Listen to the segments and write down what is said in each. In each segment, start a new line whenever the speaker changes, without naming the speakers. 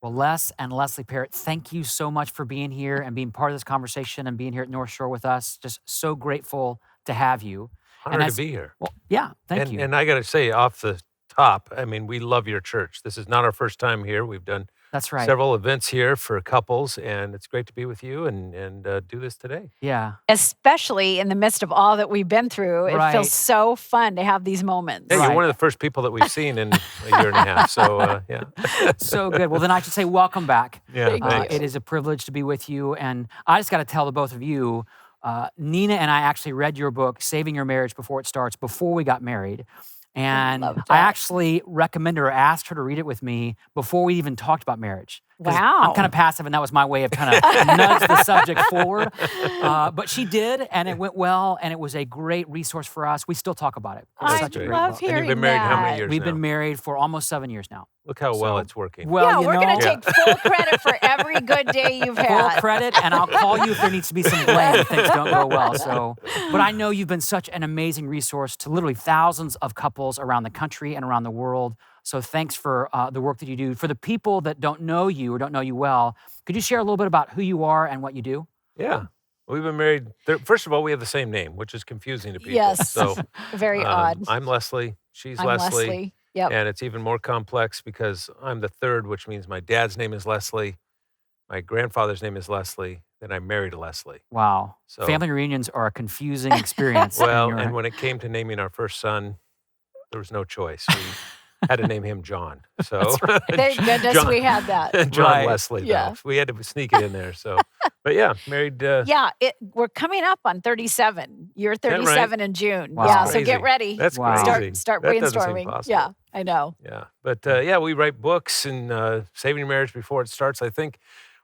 Well, Les and Leslie Parrott, thank you so much for being here and being part of this conversation and being here at North Shore with us. Just so grateful to have you. And
Honored to be here.
well, yeah, thank you.
And I got to say, off the top, I mean, we love your church. This is not our first time here. We've done
That's right.
several events here for couples, and it's great to be with you and do this today.
Yeah.
Especially in the midst of all that we've been through. It
Right.
feels so fun to have these moments.
Yeah,
Right.
you're one of the first people that we've seen in a year and a half. So, yeah.
So good. Well, then I should say welcome back.
Yeah, thanks.
It is a privilege to be with you. And I just got to tell the both of you, Nina and I actually read your book, Saving Your Marriage Before It Starts, before we got married. And
loved
I
it.
actually recommended or asked her to read it with me before we even talked about marriage. 'Cause
Wow.
I'm kind of passive, and that was my way of kind of nudge the subject forward. But she did, and it went well, and it was a great resource for us. We still talk about it. It was
I
such a great
love
book.
hearing
And you've been married how many
that.
years
We've
now?
been married for almost 7 years now.
Look how well
So-
it's working.
Well,
Yeah,
you
we're
know,
going to take full credit for every good day you've
full
had.
credit, and I'll call you if there needs to be some blame if things don't go well. So, but I know you've been such an amazing resource to literally thousands of couples around the country and around the world. So thanks for the work that you do. For the people that don't know you or don't know you well, could you share a little bit about who you are and what you do?
Yeah. We've been married. First of all, we have the same name, which is confusing to people.
Yes.
So
Very odd.
I'm Leslie. She's
I'm Leslie. Yep.
And it's even more complex because I'm the third, which means my dad's name is Leslie. My grandfather's name is Leslie. Then I married Leslie.
Wow.
So-
Family reunions are a confusing experience.
Well,
you're-
and when it came to naming our first son, there was no choice. We had to name him John. So
Thank goodness
John-
we had that.
John
Right.
Leslie.
Yeah.
Though. We had to sneak it in there. So, but yeah, married.
Yeah, we're coming up on 37. You're
that right?
37 in June.
Wow.
Yeah, so
Crazy.
get ready.
That's
Wow.
crazy.
Start
That doesn't seem
brainstorming.
possible.
Yeah, I know.
Yeah, but yeah, we write books and Saving Your Marriage Before It Starts. I think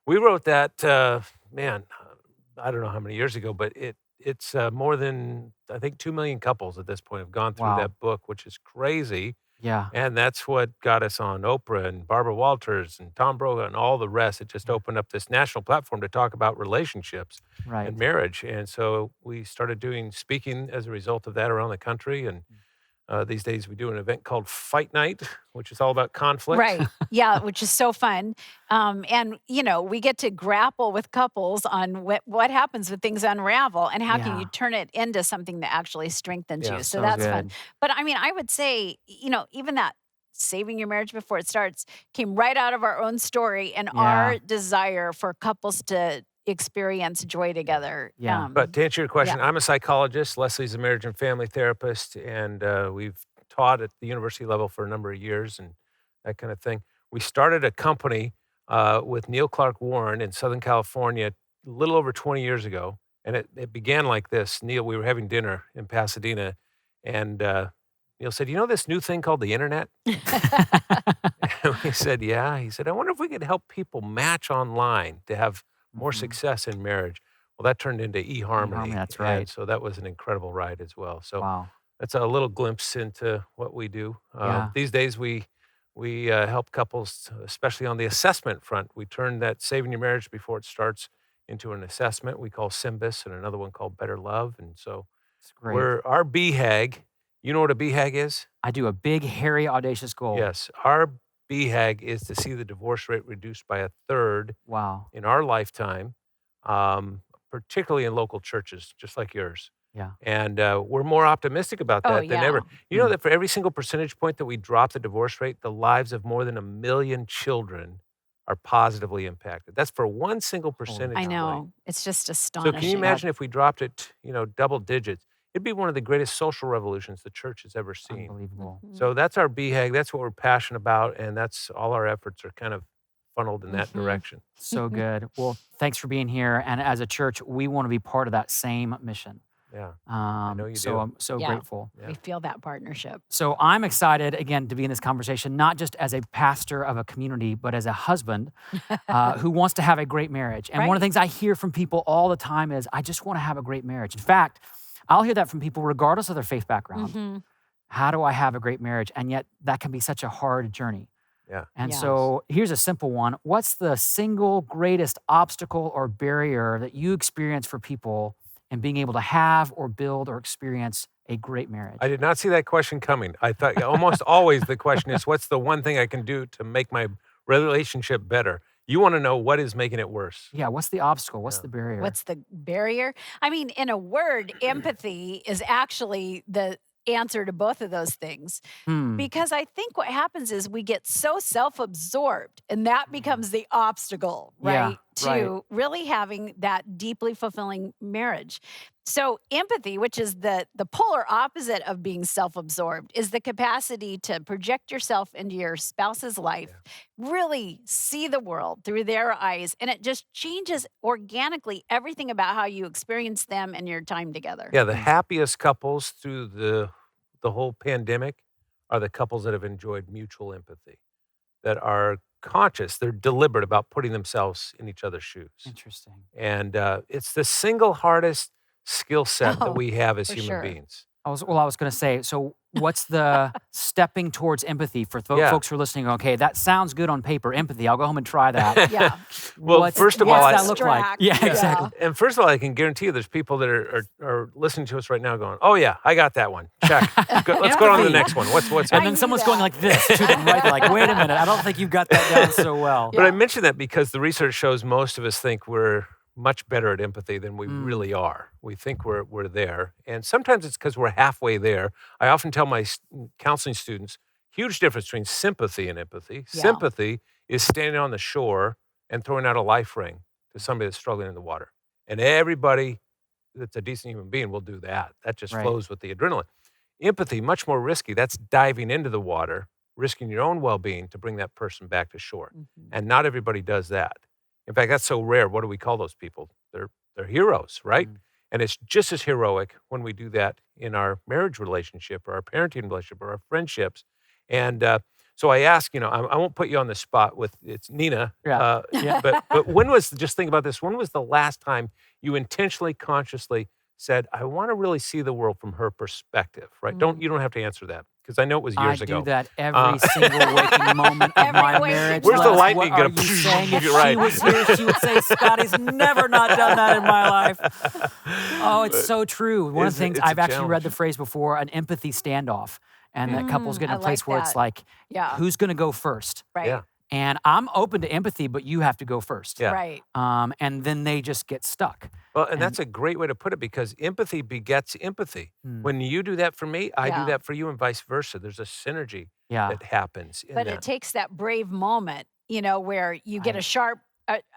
we wrote that. Man, I don't know how many years ago, but it's more than I think 2 million couples at this point have gone through
Wow.
that book, which is crazy.
yeah.
And that's what got us on Oprah and Barbara Walters and Tom Brokaw and all the rest. It just opened up this national platform to talk about relationships
Right.
and marriage. And so we started doing speaking as a result of that around the country. And these days we do an event called Fight Night, which is all about conflict.
Right. Yeah, which is so fun. And, we get to grapple with couples on what happens when things unravel and how can
Yeah.
you turn it into something that actually strengthens
Yeah.
you. So
So
that's fun.
good.
But I mean, I would say, even that saving your marriage before it starts came right out of our own story and
Yeah.
our desire for couples to experience joy together.
Yeah.
But to answer your question, I'm a psychologist. Leslie's a marriage and family therapist, and we've taught at the university level for a number of years and that kind of thing. We started a company with Neil Clark Warren in Southern California a little over 20 years ago, and it began like this. Neil, we were having dinner in Pasadena, and Neil said, "You know this new thing called the internet?" And we said, "Yeah." He said, "I wonder if we could help people match online to have more
Mhm.
success in marriage." Well, that turned into eHarmony.
That's
And
right.
so that was an incredible ride as well. So
Wow.
that's a little glimpse into what we do.
Yeah.
These days, we help couples, especially on the assessment front. We turn that Saving Your Marriage Before It Starts into an assessment we call Symbis and another one called Better Love. And so
It's great.
our BHAG, you know what a BHAG is?
I do a big, hairy, audacious goal.
Yes. Our BHAG is to see the divorce rate reduced by a third
Wow.
in our lifetime, particularly in local churches, just like yours.
Yeah.
And we're more optimistic about
Oh,
that than
yeah.
ever. You know
Mm.
that for every single percentage point that we drop the divorce rate, the lives of more than 1 million children are positively impacted. That's for one single percentage
I
point.
know. It's just
So
astonishing.
can you imagine if we dropped it, double digits? It'd be one of the greatest social revolutions the church has ever seen.
Unbelievable.
Mhm.
So that's our BHAG. That's what we're passionate about, and that's all our efforts are kind of funneled in that
Mhm.
direction.
So good. Well, thanks for being here. And as a church, we want to be part of that same mission.
Yeah.
know
you
so
do.
I'm so
Yeah.
grateful.
Yeah.
We feel that partnership.
So I'm excited again to be in this conversation, not just as a pastor of a community, but as a husband who wants to have a great marriage. And one of the
Right.
things I hear from people all the time is, I just want to have a great marriage. In fact, I'll hear that from people regardless of their faith background.
Mhm.
How do I have a great marriage? And yet that can be such a hard journey.
Yeah.
And
Yes.
so here's a simple one. What's the single greatest obstacle or barrier that you experience for people in being able to have or build or experience a great marriage?
I did not see that question coming. I thought almost always the question is, what's the one thing I can do to make my relationship better. You want to know what is making it worse.
Yeah, what's the obstacle? What's
Yeah.
the barrier?
What's the barrier? I mean, in a word, empathy is actually the answer to both of those things.
Hmm.
Because I think what happens is we get so self-absorbed, and that becomes the obstacle,
Yeah,
right? To really having that deeply fulfilling marriage. So empathy, which is the polar opposite of being self-absorbed, is the capacity to project yourself into your spouse's life, really see the world through their eyes, and it just changes organically everything about how you experience them and your time together.
Yeah, the happiest couples through the whole pandemic are the couples that have enjoyed mutual empathy, that are conscious, they're deliberate about putting themselves in each other's shoes.
Interesting.
And it's the single hardest skill set that
Oh,
we have as
for
human
sure.
beings.
I was going to say, so what's the stepping towards empathy for
Yeah.
folks who are listening? Okay, that sounds good on paper, empathy. I'll go home and try that.
Yeah.
Well, first of all,
what's
I-
that look like?
Abstract,
Yeah,
yeah.
exactly.
And first of all, I can guarantee you there's people that are listening to us right now going, oh yeah, I got that one. Check. Let's go on to the
Empathy.
next one. What's
And
I
then
knew
someone's going
that.
like this to them, right? They're like, wait a minute, I don't think you've got that down so well.
But I
Yeah.
mention that because the research shows most of us think we're much better at empathy than we really are. We think we're there. And sometimes it's because we're halfway there. I often tell my counseling students, huge difference between sympathy and empathy.
Yeah.
Sympathy is standing on the shore and throwing out a life ring to somebody that's struggling in the water. And everybody that's a decent human being will do that. That just
Right.
flows with the adrenaline. Empathy, much more risky. That's diving into the water, risking your own well-being to bring that person back to shore.
Mhm.
And not everybody does that. In fact, that's so rare. What do we call those people? They're heroes, right? And it's just as heroic when we do that in our marriage relationship or our parenting relationship or our friendships. And so I ask, I won't put you on the spot with it's Nina.
Yeah. Yeah.
But when was, just think about this, when was the last time you intentionally, consciously said, I want to really see the world from her perspective, right? You don't have to answer that because I know it was years
I
ago.
do that every single waking moment of
Every
my
waking
marriage.
Where's the
Les,
lightning
what are
gonna-
you saying? If
You're
she
right.
was here, she would say, Scotty's never not done that in my life. Oh, it's so true. One of the things,
It's a
I've actually read the
challenge.
phrase before, an empathy standoff. And that couples get in
I
a place
like
where it's
that.
like,
Yeah.
who's going to go first?
Right.
Yeah.
And I'm open to empathy, but you have to go first.
Yeah.
Right.
And then they just get stuck.
Well, and that's a great way to put it because empathy begets empathy. When you do that for me, I
Yeah.
do that for you and vice versa. There's a synergy
Yeah.
that happens in
But
that.
it takes that brave moment, where you get
Right.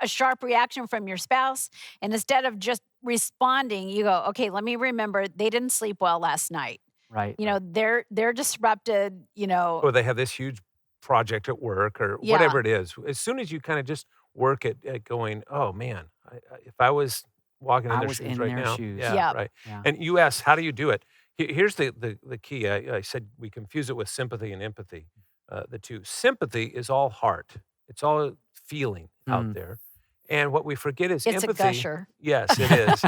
a sharp reaction from your spouse, and instead of just responding, you go, okay, let me remember they didn't sleep well last night.
Right.
They're disrupted,
Or they have this huge project at work or
Yeah.
whatever it is. As soon as you kind of just work at going, oh man, if I was walking in
I
their
was
shoes
in
right
their
now.
shoes.
Yeah,
Yep.
right.
Yeah.
And you asked, how do you do it? Here's the key. I said we confuse it with sympathy and empathy, the two. Sympathy is all heart. It's all feeling out there. And what we forget is
It's
empathy.
a gusher.
Yes, it is.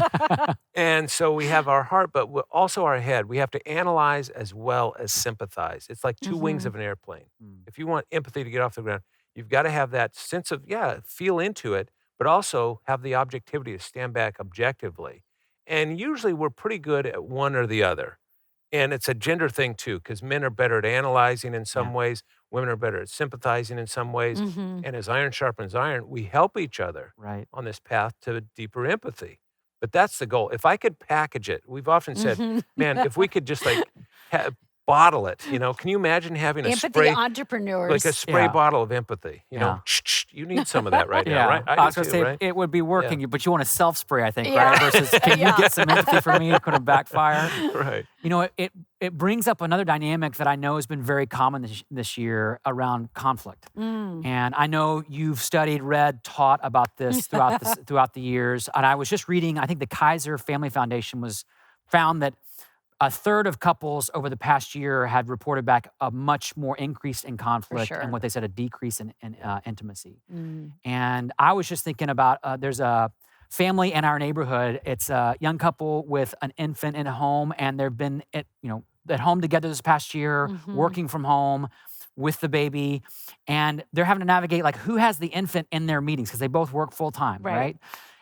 And so we have our heart, but also our head. We have to analyze as well as sympathize. It's like 2 wings of an airplane. If you want empathy to get off the ground, you've got to have that sense of, feel into it, but also have the objectivity to stand back objectively. And usually we're pretty good at one or the other. And it's a gender thing too, because men are better at analyzing in some ways, women are better at sympathizing in some ways. And as iron sharpens iron, we help each other
Right.
on this path to deeper empathy. But that's the goal. If I could package it, we've often said, man, if we could just bottle it, can you imagine having a
Empathy
spray,
entrepreneurs.
like a spray
Yeah.
bottle of empty?
Yeah.
You need some of that right now,
Yeah.
right?
I
do
was going to
too,
say
right?
it would be working, but you want to self-spray, I think,
Yeah.
right? Versus can
Yeah.
you get some empathy from me? It could backfire.
Right.
It brings up another dynamic that I know has been very common this year around conflict. And I know you've studied, read, taught about this throughout the years. And I was just reading, I think the Kaiser Family Foundation found that a third of couples over the past year had reported back a much more increase in conflict
sure.
and what they said, a decrease in intimacy.
Mm.
And I was just thinking about, there's a family in our neighborhood. It's a young couple with an infant in home, and they've been at home together this past year, working from home with the baby, and they're having to navigate who has the infant in their meetings because they both work full time, right?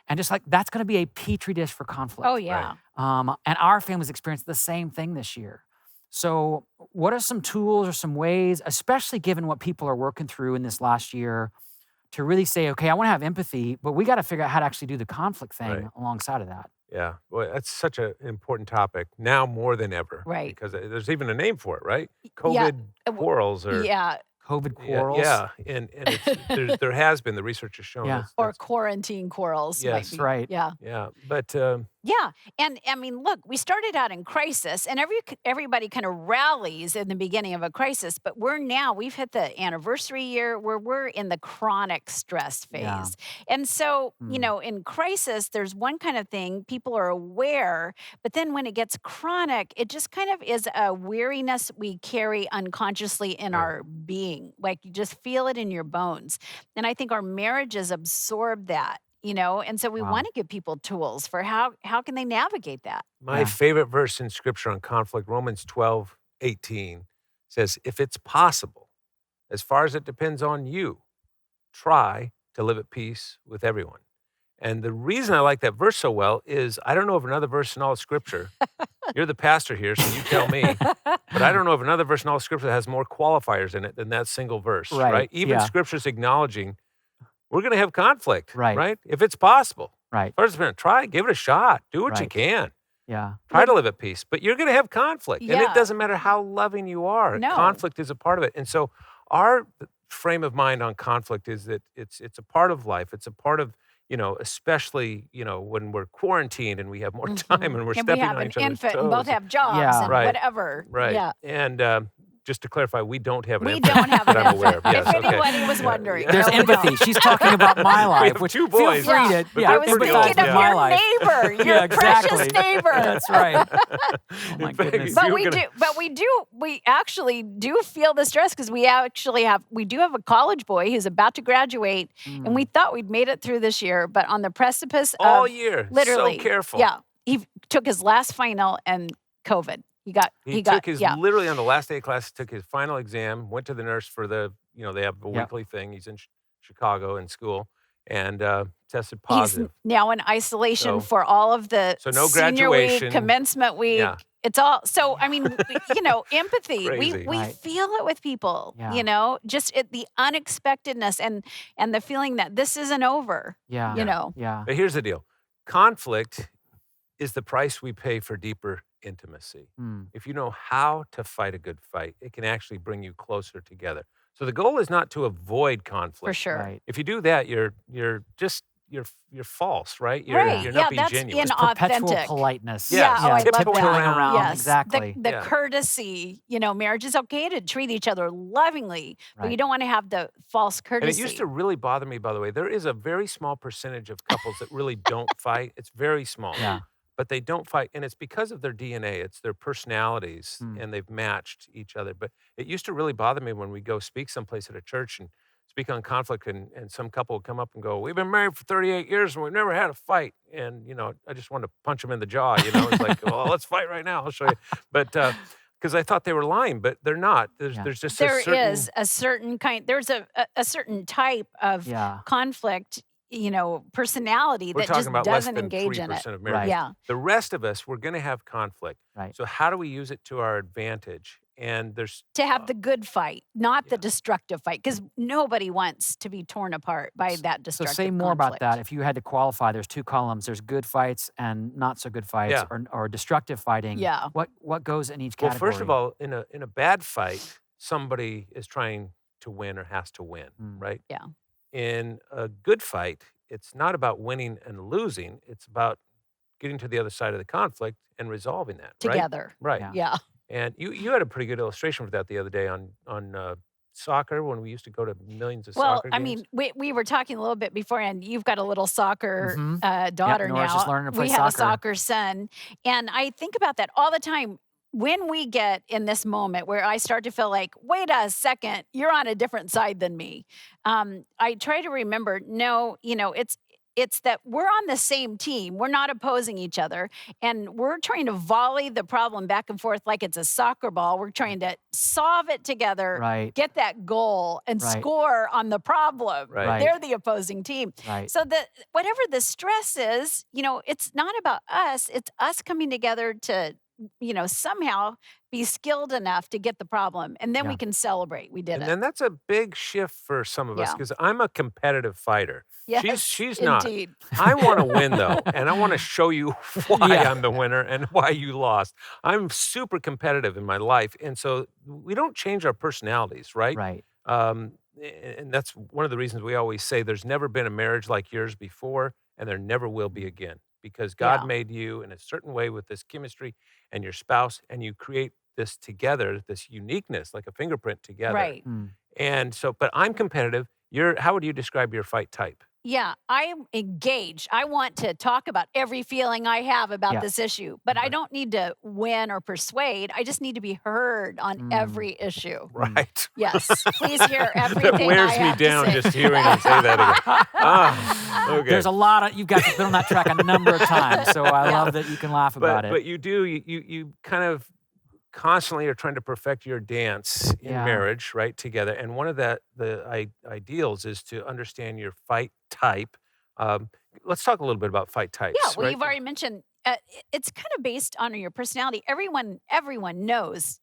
And just that's going to be a petri dish for conflict.
Oh, yeah.
And our family's experienced the same thing this year. So, what are some tools or some ways, especially given what people are working through in this last year, to really say, okay, I want to have empathy, but we got to figure out how to actually do the conflict thing
Right.
alongside of that?
Yeah. Well, that's such an important topic now more than ever.
Right.
Because there's even a name for it, right?
Yeah.
COVID quarrels or
Yeah.
COVID
yeah,
quarrels.
yeah. And it's, there has been, the research has shown
Yeah.
Or quarantine quarrels. might
Yes.
be.
Right.
Yeah.
yeah. But
Yeah, and I mean, look, we started out in crisis, and everybody kind of rallies in the beginning of a crisis. But we've hit the anniversary year where we're in the chronic stress phase,
Yeah.
and so
Hmm.
in crisis, there's one kind of thing people are aware, but then when it gets chronic, it just kind of is a weariness we carry unconsciously in
Right.
our being, like you just feel it in your bones, and I think our marriages absorb that. And so we
Wow.
want to give people tools for how can they navigate that.
my
Yeah.
favorite verse in scripture on conflict, Romans 12:18, says, if it's possible, as far as it depends on you, try to live at peace with everyone. And the reason I like that verse so well is I don't know of another verse in all of scripture. You're the pastor here, so you tell me. But I don't know of another verse in all of scripture that has more qualifiers in it than that single verse,
Right,
right? Even
yeah.
scripture's acknowledging we're going to have conflict,
Right.
right? If it's possible.
Right.
First, try, give it a shot. Do what you
Right.
can.
Yeah.
Try to live at peace, but you're going to have conflict. And it
Yeah.
doesn't matter how loving you are.
No.
Conflict is a part of it. And so our frame of mind on conflict is that it's a part of life. It's a part of, especially, when we're quarantined and we have more time and we're
And we
stepping
have
on
an
each other's
infant
toes.
and both have jobs
Yeah.
and
Right.
whatever.
Right.
Yeah.
And just to clarify, we don't have an
We
infant
don't have
that
an
I'm aware of.
infant.
Yes,
If
okay.
anybody was wondering.
Yeah.
There's
No, we don't.
empathy. She's talking about my life,
have
which
two boys.
feel free to.
Yeah.
But
I
they're
was
pretty
thinking
old,
of
yeah.
your
life.
neighbor, your
Yeah, exactly.
precious neighbor.
That's right. Oh my
In fact,
goodness.
But
you were
we
gonna-
we actually do feel the stress because we do have a college boy who's about to graduate, and we thought we'd made it through this year, but on the precipice
all
of
year.
literally,
So careful.
yeah, he took his last final and COVID.
He took his literally on the last day of class, took his final exam, went to the nurse for the, they have a
Yep.
weekly thing. He's in Chicago in school and tested
He's
positive.
now in isolation
So-
for all of the
So no
senior week,
graduation.
commencement week.
Yeah.
It's all so. I mean, empathy.
Crazy.
We
Right.
feel it with people.
Yeah.
Just the unexpectedness and the feeling that this isn't over.
Yeah. Yeah.
But here's the deal. Conflict is the price we pay for deeper intimacy.
Hmm.
If you know how to fight a good fight, it can actually bring you closer together. So the goal is not to avoid conflict.
For sure.
Right.
If you do that, you're false, right? You're,
Right.
You're
Yeah,
not being
that's
genuine.
in-
Perpetual
Inauthentic.
politeness.
Yeah.
Oh, I love
Tiptoeing
that.
around.
Yes.
Exactly.
The
Yeah.
courtesy. Marriage is okay to treat each other lovingly, but you
Right.
don't want to have the false
And
courtesy.
it used to really bother me, by the way. There is a very small percentage of couples that really don't fight. It's very small.
Yeah.
But they don't fight. And it's because of their DNA. It's their personalities.
Hmm.
And they've matched each other. But it used to really bother me when we go speak someplace at a church and speak on conflict and some couple would come up and go, we've been married for 38 years and we've never had a fight. And, I just wanted to punch them in the jaw. It's like, well, let's fight right now. I'll show you. But because I thought they were lying, but they're not. There's
Yeah.
there's just
There
a certain,
is a certain kind. There's a certain type of
Yeah.
conflict. Personality
we're
that
talking
just
about less
doesn't
than
engage in it.
3% of marriages.
Right.
Yeah.
The rest of us, we're going to have conflict.
Right.
So how do we use it to our advantage? And there's
To have the good fight, not the
yeah.
destructive fight, because nobody wants to be torn apart by that
So
destructive
say more about
conflict.
that. If you had to qualify, there's two columns. There's good fights and not so good fights,
Yeah.
or destructive fighting.
Yeah.
What goes in each
well,
category?
first of all, in a bad fight, somebody is trying to win or has to win,
Mm.
right?
Yeah.
In a good fight, it's not about winning and losing. It's about getting to the other side of the conflict and resolving that, right?
Together.
Right.
Yeah.
Yeah.
And you had a pretty good illustration for that the other day on soccer when we used to go to millions of
Well,
soccer
I
games.
mean, we were talking a little bit before, and you've got a little soccer
Mhm.
daughter
Nora's
now.
just learning to play
we have a
soccer.
soccer son, and I think about that all the time. When we get in this moment where I start to feel like, wait a second, you're on a different side than me, I try to remember, no, it's that we're on the same team. We're not opposing each other. And we're trying to volley the problem back and forth like it's a soccer ball. We're trying to solve it together,
Right.
get that goal, and
Right.
score on the problem.
Right.
Right.
They're the opposing team.
Right.
So whatever the stress is, it's not about us. It's us coming together to somehow be skilled enough to get the problem, and then we
Yeah.
can celebrate we did
And
it.
then that's a big shift for some of us
Yeah.
because I'm a competitive fighter.
Yes,
She's not.
indeed.
I want to win though, and I want to show you why
Yeah.
I'm the winner and why you lost. I'm super competitive in my life, and so we don't change our personalities, right?
Right.
And that's one of the reasons we always say there's never been a marriage like yours before, and there never will be again because God
Yeah.
made you in a certain way with this chemistry and your spouse, and you create this together, this uniqueness, like a fingerprint together.
Right.
Mm.
And so, but I'm competitive. How would you describe your fight type?
Yeah, I'm engaged. I want to talk about every feeling I have about
Yeah.
this issue, but I
Right.
don't need to win or persuade. I just need to be heard on
Mm.
every issue.
Right.
Yes, please hear everything
That wears
I
me
have to
down
say.
just hearing him say that again. Okay.
There's a lot of, you guys have been on that track a number of times, so I
Yeah.
love that you can laugh about it.
But you kind of constantly are trying to perfect your dance in
Yeah.
marriage, right? Together. And one of the ideals is to understand your fight type. Um, let's talk a little bit about fight types.
Yeah, well,
right?
you've already mentioned it's kind of based on your personality. Everyone knows,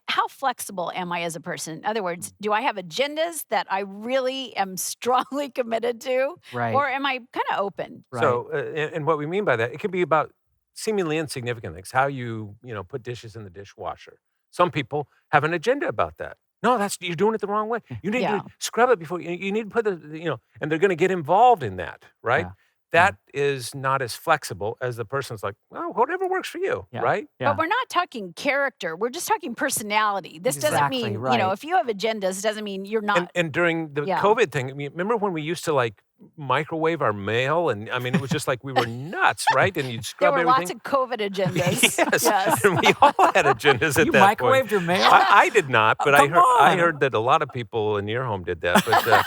how flexible am I as a person? In other words, do I have agendas that I really am strongly committed to,
Right.
or am I kind of open?
Right.
So, and what we mean by that, it can be about seemingly insignificant things, how you put dishes in the dishwasher. Some people have an agenda about that. No, you're doing it the wrong way. You need
Yeah.
to scrub it before you need to put and they're going to get involved in that, right?
Yeah.
That is not as flexible as the person's like, well, whatever works for you,
Yeah.
right?
Yeah.
But we're not talking character. We're just talking personality. This doesn't
Exactly,
mean,
right.
if you have agendas, doesn't mean you're not.
And during the
Yeah.
COVID thing, I mean, remember when we used to like microwave our mail? And I mean, it was just like we were nuts, right? And you'd
There
scrub
were
everything.
lots of COVID agendas.
Yes. And we all had agendas at
You
that
microwaved
point.
your mail?
I did not, but I
come
I
on.
heard that a lot of people in your home did that. But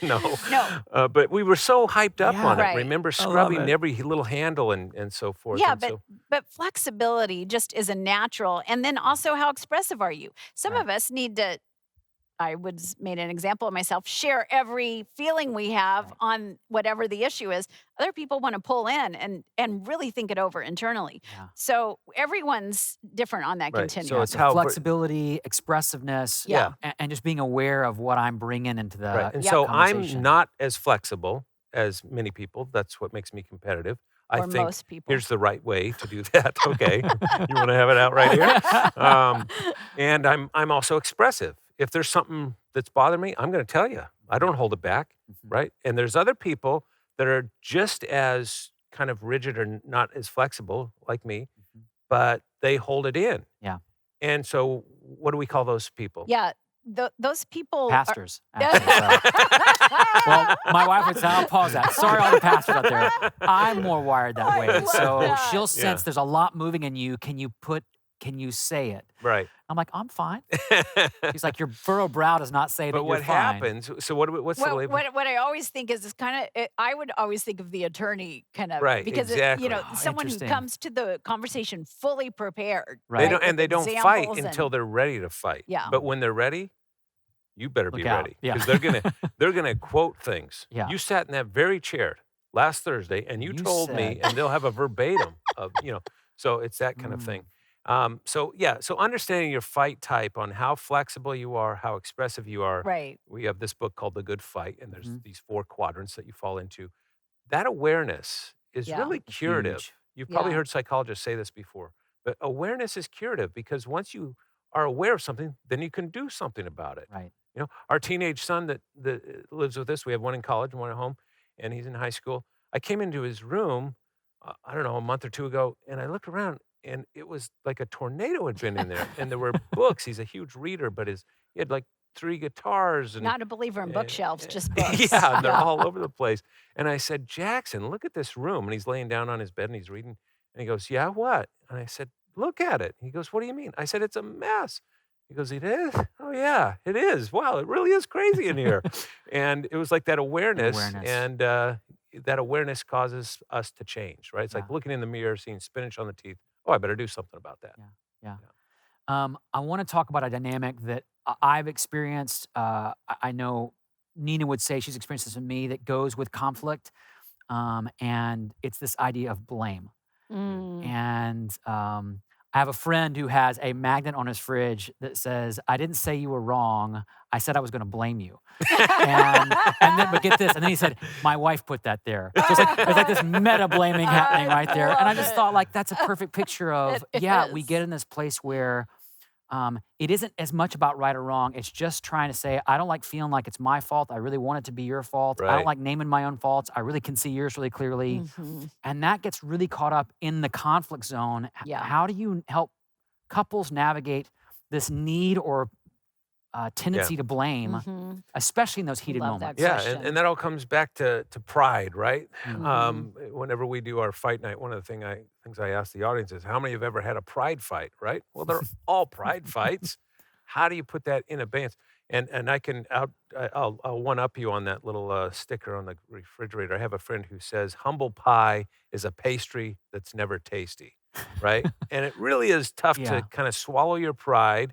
no.
No.
But we were so hyped up
Yeah.
on it.
Right.
Remember
love
scrubbing
it.
every little handle and so forth.
Yeah,
and so,
but flexibility just is a natural. And then also, how expressive are you? Some
Right.
of us need to. Made an example of myself. Share every feeling we have
Right.
on whatever the issue is. Other people want to pull in and really think it over internally.
Yeah.
So everyone's different on that
Right. So
continuum.
it's
So
how
flexibility, expressiveness,
Yeah.
and just being aware of what I'm bringing into the
right. And
yeah,
so
conversation.
I'm not as flexible as many people. That's what makes me competitive. I
or
think
most people.
here's the right way to do that. Okay. You want to have it out right here? And I'm also expressive. If there's something that's bothering me, I'm going to tell you. I don't hold it back,
Mhm.
right? And there's other people that are just as kind of rigid or not as flexible like me,
Mhm.
but they hold it in.
Yeah.
And so what do we call those people?
Yeah, those people.
Pastors, actually. So. Well, my wife would say, I'll pause that. Sorry, all the pastors out there. I'm more wired that
I
way.
love
So
that.
she'll sense
Yeah.
there's a lot moving in you. Can you say it?
Right.
I'm like, I'm fine. She's like, your furrowed brow does not say that
But
you're
what
fine.
happens? So what's the
Well,
label?
what I always think is kind of, I would always think of the attorney kind of,
Right,
because
exactly.
Oh,
someone who
interesting.
comes to the conversation fully prepared.
Right.
They
with
don't fight
examples
until
and-
they're ready to fight.
Yeah.
But when they're ready, you better be
Look out.
ready
Yeah.
because they're gonna quote things.
Yeah.
You sat in that very chair last Thursday and you told me,
said-
and they'll have a verbatim of So it's that kind of thing. So understanding your fight type on how flexible you are, how expressive you are.
Right.
We have this book called The Good Fight, and there's
Mhm.
these 4 quadrants that you fall into. That awareness is
Yeah.
really curative.
Huge.
You've probably
Yeah.
heard psychologists say this before, but awareness is curative because once you are aware of something, then you can do something about it.
Right.
Our teenage son that lives with us, we have one in college and one at home, and he's in high school. I came into his room, I don't know, a month or 2 ago, and I looked around, and it was like a tornado had been in there, and there were books. He's a huge reader, but he had like 3 guitars and
Not a believer in
and-
bookshelves, just
yeah,
books.
and they're all over the place. And I said, Jackson, look at this room. And he's laying down on his bed and he's reading. And he goes, yeah, what? And I said, look at it. He goes, what do you mean? I said, it's a mess. He goes, it is? Oh, yeah, it is. Wow, it really is crazy in here. And it was like that awareness.
Awareness.
And that awareness causes us to change, right? It's like
Yeah.
looking in the mirror, seeing spinach on the teeth. Oh, I better do something about that.
I want to talk about a dynamic that I've experienced. I know Nina would say she's experienced this with me that goes with conflict. And it's this idea of blame.
Mm.
And I have a friend who has a magnet on his fridge that says, "I didn't say you were wrong. I said I was going to blame you." And then, but get this, and then he said, "My wife put that there." So it's like this meta blaming happening right there. And I
love
just
it.
thought, like, that's a perfect picture of,
It
yeah, we
is.
get in this place where it isn't as much about right or wrong. It's just trying to say, I don't like feeling like it's my fault. I really want it to be your fault. I don't
Right.
like naming my own faults. I really can see yours really clearly.
Mhm.
And that gets really caught up in the conflict zone.
Yeah.
How do you help couples navigate this need or tendency to blame,
Mhm.
especially in those heated
Love that
moments?
Yeah,
question.
and that all comes back to pride, right?
Mhm.
Whenever we do our fight night, one of the things I ask the audience is, how many have ever had a pride fight, right? Well, they're all pride fights. How do you put that in abeyance? And I'll one up you on that little sticker on the refrigerator. I have a friend who says humble pie is a pastry that's never tasty, right? And it really is tough
Yeah.
to kind of swallow your pride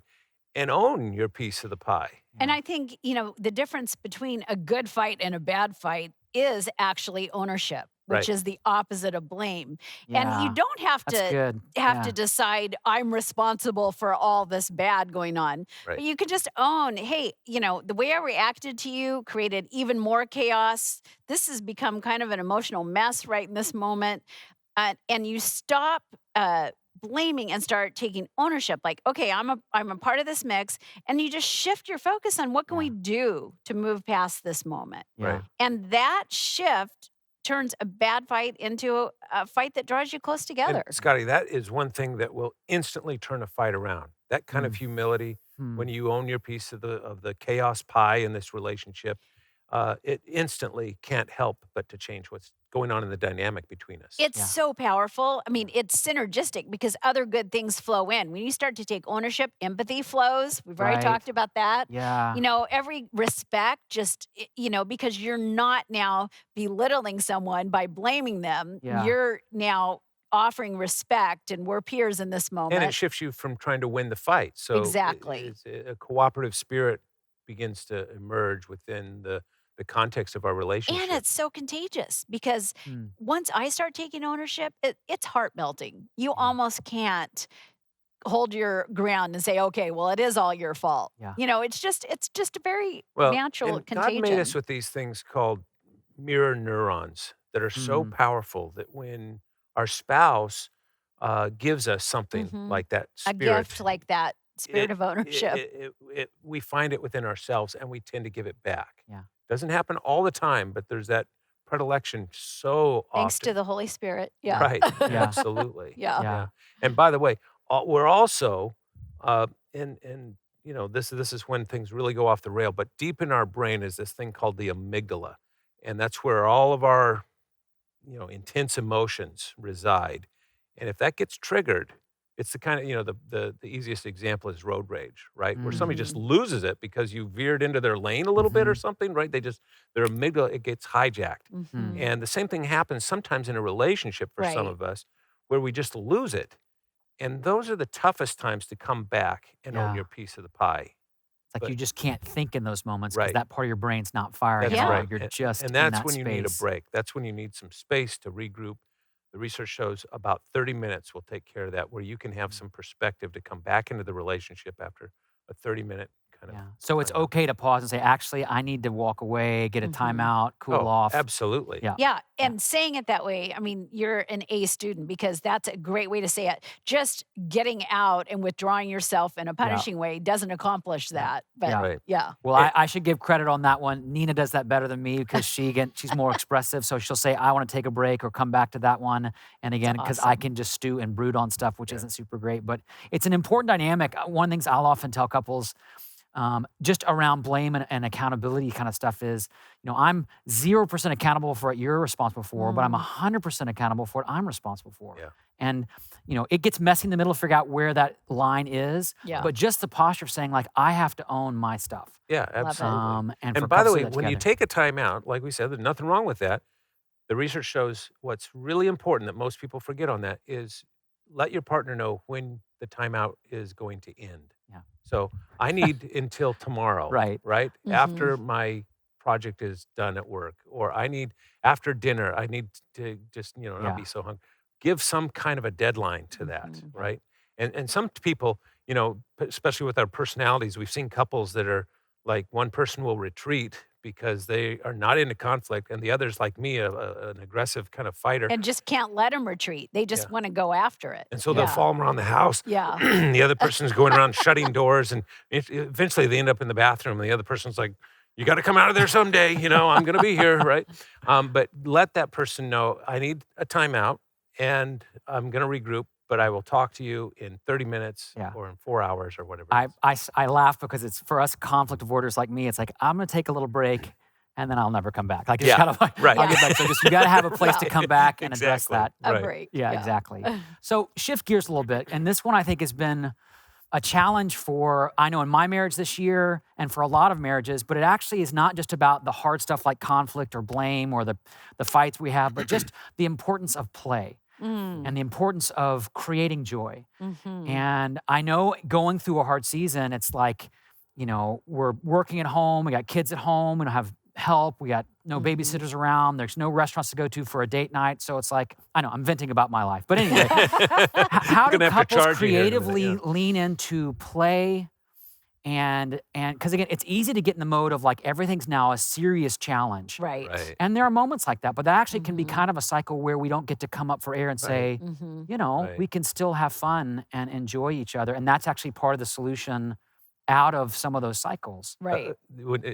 and own your piece of the pie.
And
Yeah.
I think, the difference between a good fight and a bad fight is actually ownership, which
Right.
is the opposite of blame. And you
Yeah.
don't have
That's
to
good.
have
Yeah.
to decide I'm responsible for all this bad going on.
Right.
But you can just own, hey, the way I reacted to you created even more chaos. This has become kind of an emotional mess right in this moment. And you stop blaming and start taking ownership. Like, okay, I'm a part of this mix, and you just shift your focus on what can
Yeah.
we do to move past this moment.
Yeah.
Right.
And that shift turns a bad fight into a fight that draws you close
And
together.
Scotty, that is one thing that will instantly turn a fight around. That kind of
Mm.
humility,
Hmm.
when you own your piece of the chaos pie in this relationship, it instantly can't help but to change what's going on in the dynamic between us.
It's
Yeah.
so powerful. I mean, it's synergistic because other good things flow in. When you start to take ownership, empathy flows. We've already
Right.
talked about that.
Yeah.
Every respect, just, because you're not now belittling someone by blaming them.
Yeah.
You're now offering respect, and we're peers in this
And it
moment.
shifts you from trying to win the fight. So
Exactly.
a cooperative spirit begins to emerge within the context of our
And
relationship.
it's so contagious because
Hmm.
once I start taking ownership, it's heart melting. You
Yeah.
almost can't hold your ground and say, okay, well, it is all your fault.
Yeah.
It's just a very
Well,
natural
and God made us
contagion.
with these things called mirror neurons that are so
Mm.
powerful that when our spouse gives us something
Mhm.
like that
A gift
spirit,
like that spirit
it,
of ownership.
we find it within ourselves and we tend to give it back.
Yeah.
Doesn't happen all the time, but there's that predilection so
Thanks to
often.
the Holy Spirit. Yeah.
Right.
Yeah.
Absolutely.
Yeah.
Yeah.
Yeah. And by the way, we're also, and this is when things really go off the rail. But deep in our brain is this thing called the amygdala, and that's where all of our, intense emotions reside. And if that gets triggered, it's the kind of, the easiest example is road rage, right? Where somebody just
Mhm.
loses it because you veered into their lane a little bit or
Mhm.
something, right? Their amygdala, it gets hijacked.
Mhm.
And the same thing happens sometimes in a relationship for some
Right.
of us where we just lose it. And those are the toughest times to come back and own
Yeah.
your piece of the pie.
It's like
But
you just can't think in those moments because
right.
that part of your brain's not firing
That's
at all.
Yeah.
right.
You're
And,
just
and
in
that's
that
when you need a
space.
break. That's when you need some space to regroup. The research shows about 30 minutes will take care of that, where you can have some perspective to come back into the relationship after a 30-minute kind of
Yeah. So it's
timeout.
okay to pause and say, actually, I need to walk away, get a
Mhm.
timeout, cool
Oh,
off.
absolutely.
Yeah.
Yeah.
Yeah.
And saying it that way, I mean, you're an A student because that's a great way to say it. Just getting out and withdrawing yourself in a punishing way doesn't accomplish
Yeah.
that. But
Yeah.
Right.
yeah.
Well,
Eh,
I should give credit on that one. Nina does that better than me because she's more expressive. So she'll say, I want to take a break or come back to that one. And again, because I
awesome.
can just stew and brood on stuff, which
Yeah.
isn't super great. But it's an important dynamic. One of the things I'll often tell couples just around blame and accountability kind of stuff is, I'm 0% accountable for what you're responsible for, but I'm 100% accountable for what I'm responsible for.
Yeah.
And, it gets messy in the middle to figure out where that line is.
Yeah.
But just the posture of saying, like, I have to own my stuff.
Yeah,
Love it.
absolutely.
And for
And by the
couples to
way,
do that
when you
together.
take a time out, like we said, there's nothing wrong with that. The research shows what's really important that most people forget on that is let your partner know when the timeout is going to end.
Yeah.
So I need until tomorrow,
Right.
After my project is done at work, or I need after dinner, I need to just, not
Yeah.
be so hungry. give some kind of a deadline to that, right? And some people, especially with our personalities, we've seen couples that are like one person will retreat because they are not into conflict, and the other's like me, an aggressive kind of fighter.
And just can't let them retreat. They just
Yeah.
want to go after it.
And so they'll follow them around the house.
Yeah.
The other person's going around shutting doors, and eventually they end up in the bathroom, and the other person's like, you got to come out of there someday. I'm going to be here, right? But let that person know, I need a timeout, and I'm going to regroup, but I will talk to you in 30 minutes or in 4 hours or whatever it is.
I laugh because it's, for us conflict avoiders like me, it's like, I'm going to take a little break and then I'll never come back. Like, it's kind of like,
right.
I'll get back. So just, you got to have a place to come back and address that.
A
Right.
break.
Yeah, exactly. So shift gears a little bit. And this one I think has been a challenge for, I know in my marriage this year and for a lot of marriages, but it actually is not just about the hard stuff like conflict or blame or the fights we have, but just the importance of play. And the importance of creating joy. And I know going through a hard season, it's like, we're working at home, we got kids at home, we don't have help, we got no babysitters around, there's no restaurants to go to for a date night. So it's like, I know, I'm venting about my life. But anyway, how do couples creatively lean into play? And because again, it's easy to get in the mode of like everything's now a serious challenge.
Right.
And there are moments like that, but that actually can be kind of a cycle where we don't get to come up for air and say, we can still have fun and enjoy each other. And that's actually part of the solution out of some of those cycles.
Right.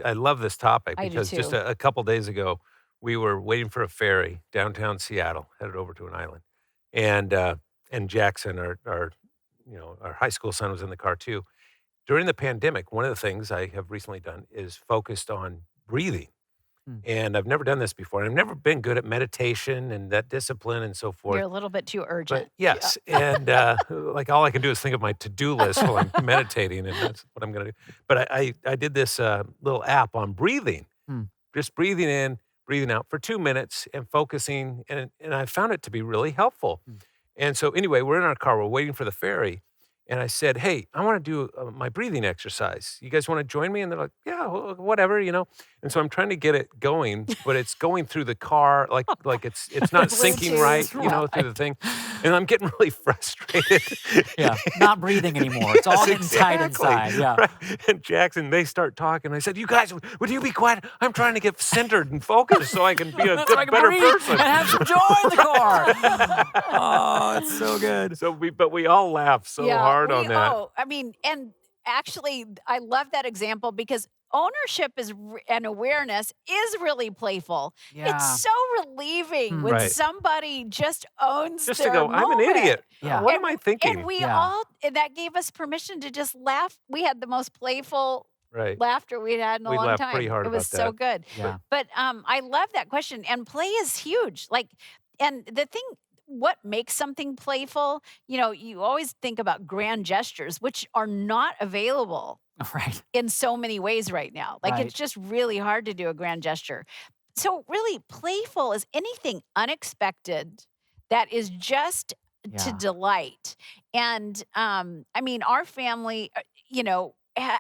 I love this topic
I do
because just
too.
a couple days ago, we were waiting for a ferry downtown Seattle, headed over to an island. And Jackson, our high school son, was in the car too. During the pandemic, one of the things I have recently done is focused on breathing. And I've never done this before. And I've never been good at meditation and that discipline and so forth.
You're a little bit too urgent.
But yes, and like all I can do is think of my to-do list while I'm meditating, and that's what I'm going to do. But I did this little app on breathing, just breathing in, breathing out for 2 minutes and focusing, and I found it to be really helpful. And so anyway, we're in our car, we're waiting for the ferry, and I said, hey, I want to do my breathing exercise. You guys want to join me? And they're like, yeah, whatever, And so I'm trying to get it going, but it's going through the car, like it's not syncing right, through the thing. And I'm getting really frustrated.
Not breathing anymore. It's all getting tight inside. Yeah.
Right. And Jackson, they start talking. I said, you guys, would you be quiet? I'm trying to get centered and focused so I can be a better person.
And have some joy in the car. Oh, it's so good.
So we all laugh so hard on that.
Oh, I mean, and actually, I love that example because ownership and awareness is really playful.
Yeah.
It's so relieving when
Right.
somebody just owns
Just
their
to go, I'm an
moment.
idiot.
Yeah.
What am I thinking?
And we all, and that gave us permission to just laugh. We had the most playful
Right.
laughter we'd had in a
We
long
laughed
time.
pretty hard
It was
about
so
that.
good.
Yeah.
But I love that question. And play is huge. And the thing, what makes something playful, you always think about grand gestures, which are not available
Right.
in so many ways right now.
Right.
It's just really hard to do a grand gesture. So really playful is anything unexpected that is just to
Yeah.
delight. And our family,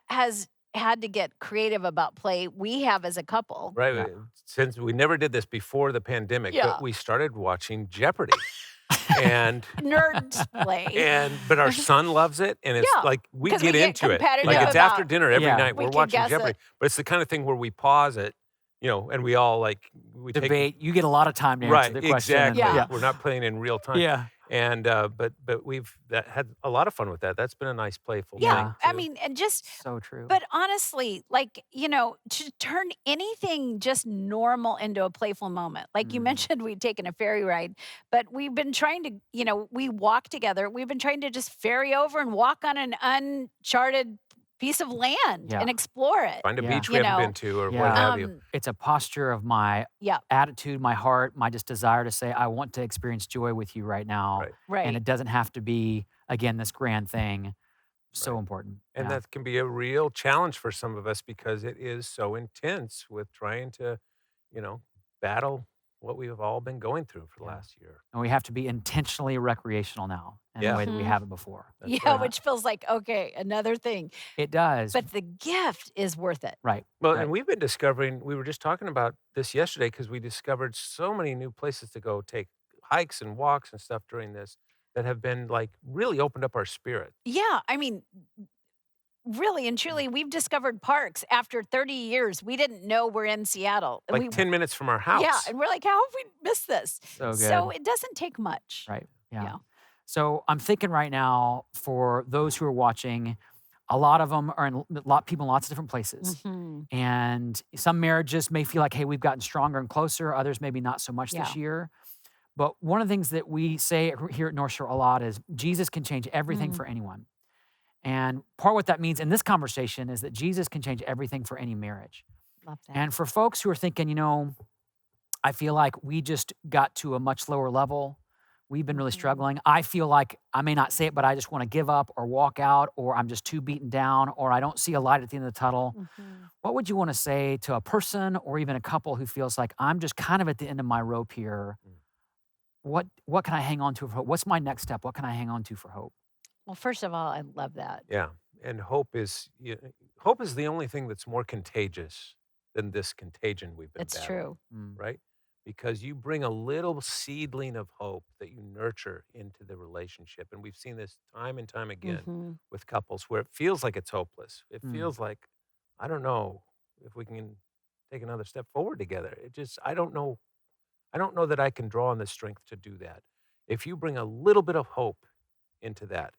has had to get creative about play. We have as a couple.
Right.
Yeah.
Since we never did this before the pandemic,
Yeah.
but we started watching Jeopardy. and
Nerds play.
but our son loves it, and it's
Yeah,
like we
'cause
get
we get
into it.
competitive
Like it's after
about-
dinner every
Yeah.
night.
We
We're
can
watching
guess
Jeopardy.
it.
But it's the kind of thing where we pause it, and we all we take
Debate. You get a lot of time to answer
right,
the question. and-
exactly.
Yeah.
We're not playing in real time.
Yeah.
And but we've had a lot of fun with that. That's been a nice playful
Yeah.
thing. too.
And just
So true.
But honestly, to turn anything just normal into a playful moment. Like you mentioned, we'd taken a ferry ride, but we've been trying to, we walk together. We've been trying to just ferry over and walk on an uncharted piece of land
Yeah.
and explore it.
Find a
Yeah.
beach we haven't been to or
Yeah.
what have you.
It's a posture of my attitude, my heart, my just desire to say, I want to experience joy with you right now.
Right.
Right.
And it doesn't have to be, again, this grand thing. So
Right.
important.
And
Yeah.
that can be a real challenge for some of us because it is so intense with trying to, battle what we've all been going through for the last year.
And we have to be intentionally recreational now in
Yeah.
a way that we haven't before.
That's
yeah,
right.
which feels like, okay, another thing.
It does.
But the gift is worth it.
right.
Well,
right.
and we've been discovering, we were just talking about this yesterday because we discovered so many new places to go take hikes and walks and stuff during this that have been like really opened up our spirit.
Yeah, I mean, really and
Mm.
truly, we've discovered parks after 30 years. We didn't know we're in Seattle. And
Like 10 minutes from our
yeah,
house.
and we're like, how have we missed this?
So
So
good.
it doesn't take much.
Right. Yeah.
Yeah.
So I'm thinking right now for those who are watching, a lot of them are in people in lots of different places.
Hmm.
And some marriages may feel like, hey, we've gotten stronger and closer. Others maybe not so much
Yeah.
this year. But one of the things that we say here at North Shore a lot is Jesus can change everything
Mm.
for anyone. And part of what that means in this conversation is that Jesus can change everything for any marriage.
Love that.
And for folks who are thinking, I feel like we just got to a much lower level. We've been really
Mhm.
struggling. I feel like I may not say it, but I just want to give up or walk out, or I'm just too beaten down, or I don't see a light at the end of the tunnel.
Mhm.
What would you want to say to a person or even a couple who feels like I'm just kind of at the end of my rope here?
Mm.
What can I hang on to for hope? What's my next step? What can I hang on to for hope?
Well, first of all, I love that.
Yeah. And hope is the only thing that's more contagious than this contagion we've been
It's
battling,
true.
Mm,
right? Because you bring a little seedling of hope that you nurture into the relationship. And we've seen this time and time again
Hmm.
with couples where it feels like it's hopeless. It
mm,
feels like, I don't know if we can take another step forward together. It just, I don't know. I don't know that I can draw on the strength to do that. If you bring a little bit of hope into that,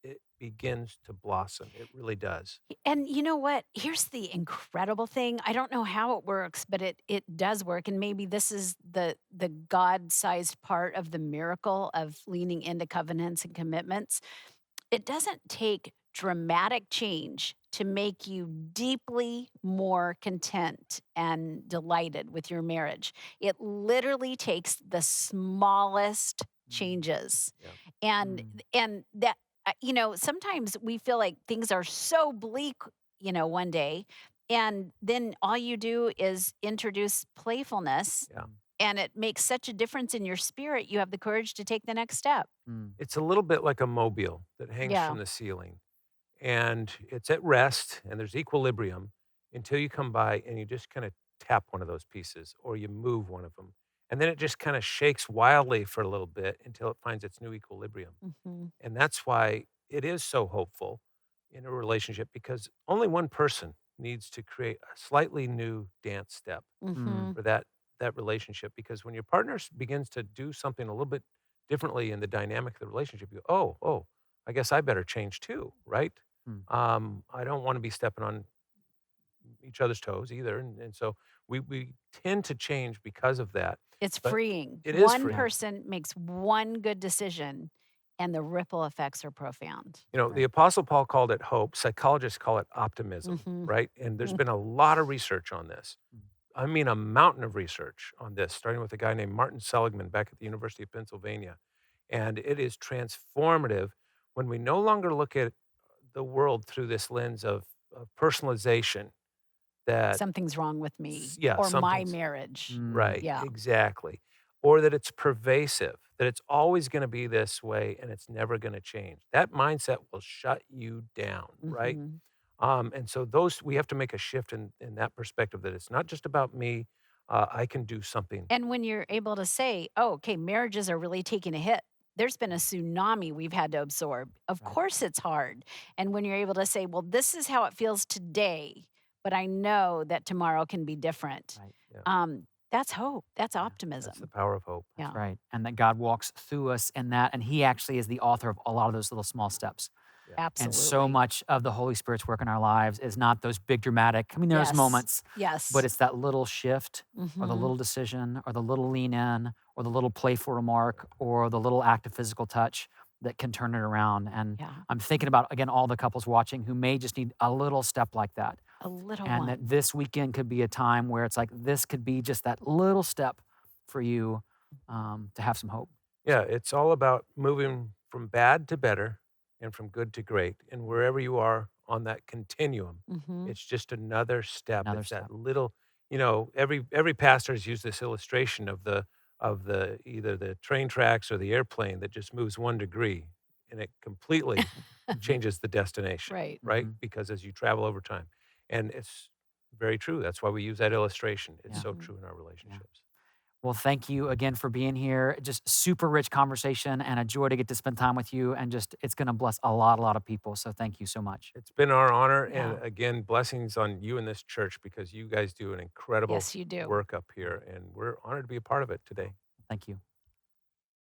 it begins to blossom. It really does.
And you know what? Here's the incredible thing. I don't know how it works, but it does work. And maybe this is the God-sized part of the miracle of leaning into covenants and commitments. It doesn't take dramatic change to make you deeply more content and delighted with your marriage. It literally takes the smallest
mm,
changes.
Yeah.
And
mm,
and that sometimes we feel like things are so bleak, one day, and then all you do is introduce playfulness,
Yeah.
mm,
and it makes such a difference in your spirit. You have the courage to take the next step.
mm,
It's a little bit like a mobile that hangs
Yeah.
from the ceiling and it's at rest and there's equilibrium until you come by and you just kind of tap one of those pieces or you move one of them. And then it just kind of shakes wildly for a little bit until it finds its new equilibrium.
Mhm.
And that's why it is so hopeful in a relationship because only one person needs to create a slightly new dance step
mm,
Mhm.
for that relationship. Because when your partner begins to do something a little bit differently in the dynamic of the relationship, you go, oh, I guess I better change too, right?
mm.
I don't want to be stepping on each other's toes either, and so we tend to change because of that.
It's
But
freeing.
it is
One
Yeah,
freeing.
person makes one good decision, and the ripple effects are profound.
The
right.
Apostle Paul called it hope. Psychologists call it optimism,
Mhm.
right? And there's
Mm.
been a lot of research on this.
Mm,
I mean, a mountain of research on this, starting with a guy named Martin Seligman back at the University of Pennsylvania. And it is transformative when we no longer look at the world through this lens of personalization that,
Something's wrong with me
yeah,
or my
something's
marriage.
mm,
right,
Yeah.
exactly. Or that it's pervasive, that it's always going to be this way and it's never going to change. That mindset will shut you down, right?
Mhm.
And so we have to make a shift in that perspective that it's not just about me. I can do something.
And when you're able to say, "Oh, okay, marriages are really taking a hit. There's been a tsunami we've had to absorb. Of
right,
course it's hard." And when you're able to say, "Well, this is how it feels today, but I know that tomorrow can be different."
right.
Yeah,
That's hope. That's
Yeah.
that's the
optimism.
power of hope.
That's
Yeah.
right. And that God walks through us in that. And He actually is the author of a lot of those little small steps.
Yeah,
And so
Absolutely.
much of the Holy Spirit's work in our lives is not those big dramatic, I mean, there's
Yes.
moments, but
Yes.
it's that little shift or the
Mhm.
little decision or the little lean in or the little playful remark or the little act of physical touch that can turn it around. And
Yeah.
I'm thinking about, again, all the couples watching who may just need a little step like that.
A little
And that
one.
this weekend could be a time where it's like, this could be just that little step for you to have some hope.
yeah. It's all about moving from bad to better and from good to great. And wherever you are on that continuum,
Mhm.
it's just another step.
Another
It's that
step.
little, every pastor has used this illustration of the either the train tracks or the airplane that just moves 1 degree and it completely changes the destination,
Right.
right?
Hmm.
Because as you travel over time. And it's very true. That's why we use that illustration. It's
Yeah.
so
Mhm.
true in our
Yeah.
relationships.
Well, thank you again for being here. Just super rich conversation and a joy to get to spend time with you. And just, it's going to bless a lot of people. So thank you so much.
It's been our honor.
Yeah.
And again, blessings on you and this church because you guys do an incredible
Yes, you do.
work up here. And we're honored to be a part of it today.
Thank you.